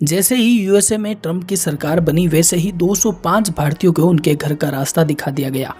जैसे ही यूएसए में ट्रंप की सरकार बनी वैसे ही 205 भारतीयों को उनके घर का रास्ता दिखा दिया गया।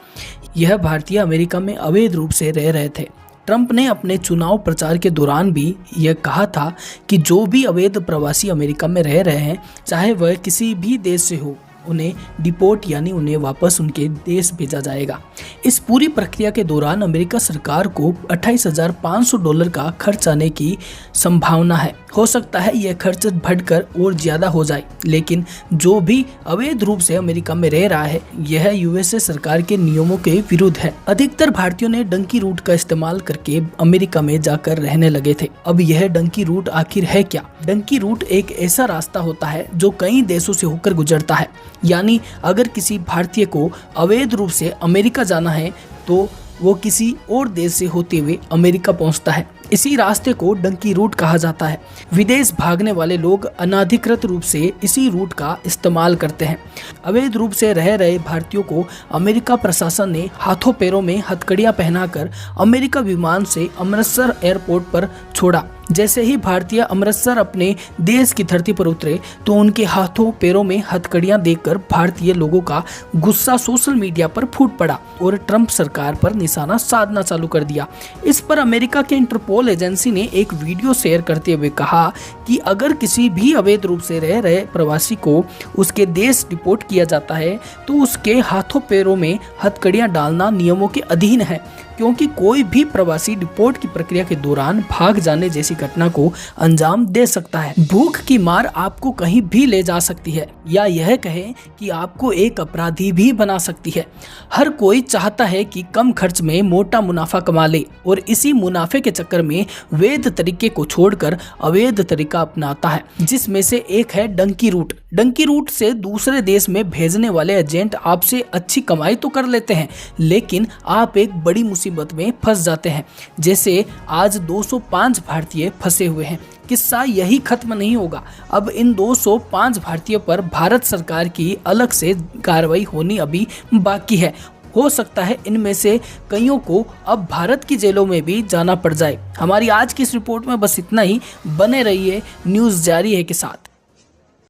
यह भारतीय अमेरिका में अवैध रूप से रह रहे थे। ट्रंप ने अपने चुनाव प्रचार के दौरान भी यह कहा था कि जो भी अवैध प्रवासी अमेरिका में रह रहे हैं, चाहे वह किसी भी देश से हो, उन्हें डिपोर्ट यानी उन्हें वापस उनके देश भेजा जाएगा। इस पूरी प्रक्रिया के दौरान अमेरिका सरकार को $28,500 का खर्च आने की संभावना है। हो सकता है यह खर्च बढ़कर और ज़्यादा हो जाए, लेकिन जो भी अवैध रूप से अमेरिका में रह रहा है, यह यूएसए सरकार के नियमों के विरुद्ध है। अधिकतर भारतीयों ने डंकी रूट का इस्तेमाल करके अमेरिका में जाकर रहने लगे थे। अब यह डंकी रूट आखिर है क्या? डंकी रूट एक ऐसा रास्ता होता है जो कई देशों से होकर गुजरता है। यानी अगर किसी भारतीय को अवैध रूप से अमेरिका जाना है तो वो किसी और देश से होते हुए अमेरिका पहुंचता है। इसी रास्ते को डंकी रूट कहा जाता है। विदेश भागने वाले लोग अनाधिकृत रूप से इसी रूट का इस्तेमाल करते हैं। अवैध रूप से रह रहे भारतीयों को अमेरिका प्रशासन ने हाथों पैरों में हथकड़ियां पहनाकर अमेरिका विमान से अमृतसर एयरपोर्ट पर छोड़ा। जैसे ही भारतीय अमृतसर अपने देश की धरती पर उतरे तो उनके हाथों पैरों में हथकड़ियां देखकर भारतीय लोगों का गुस्सा सोशल मीडिया पर फूट पड़ा और ट्रंप सरकार पर निशाना साधना चालू कर दिया। इस पर अमेरिका के इंटरपोल एजेंसी ने एक वीडियो शेयर करते हुए कहा कि अगर किसी भी अवैध रूप से रह रहे प्रवासी को उसके देश डिपोर्ट किया जाता है तो उसके हाथों पैरों में हथकड़ियां डालना नियमों के अधीन है, क्योंकि कोई भी प्रवासी डिपोर्ट की प्रक्रिया के दौरान भाग जाने जैसी घटना को अंजाम दे सकता है। भूख की मार आपको कहीं भी ले जा सकती है, या यह कहें कि आपको एक अपराधी भी बना सकती है। हर कोई चाहता है कि कम खर्च में मोटा मुनाफा कमा ले और इसी मुनाफे के चक्कर में वैध तरीके को छोड़कर अवैध तरीका अपनाता है, जिसमें से एक है डंकी रूट। डंकी रूट से दूसरे देश में भेजने वाले एजेंट आपसे अच्छी कमाई तो कर लेते हैं, लेकिन आप एक बड़ी मुसीबत में फंस जाते हैं। जैसे आज 205 भारतीय फंसे हुए हैं। किस्सा यही खत्म नहीं होगा। अब इन 205 भारतीयों पर भारत सरकार की अलग से कार्रवाई होनी अभी बाकी है। हो सकता है इनमें से कईयों को अब भारत की जेलों में भी जाना पड़ जाए। हमारी आज की इस रिपोर्ट में बस इतना ही। बने रहिए न्यूज़ जारी है के साथ।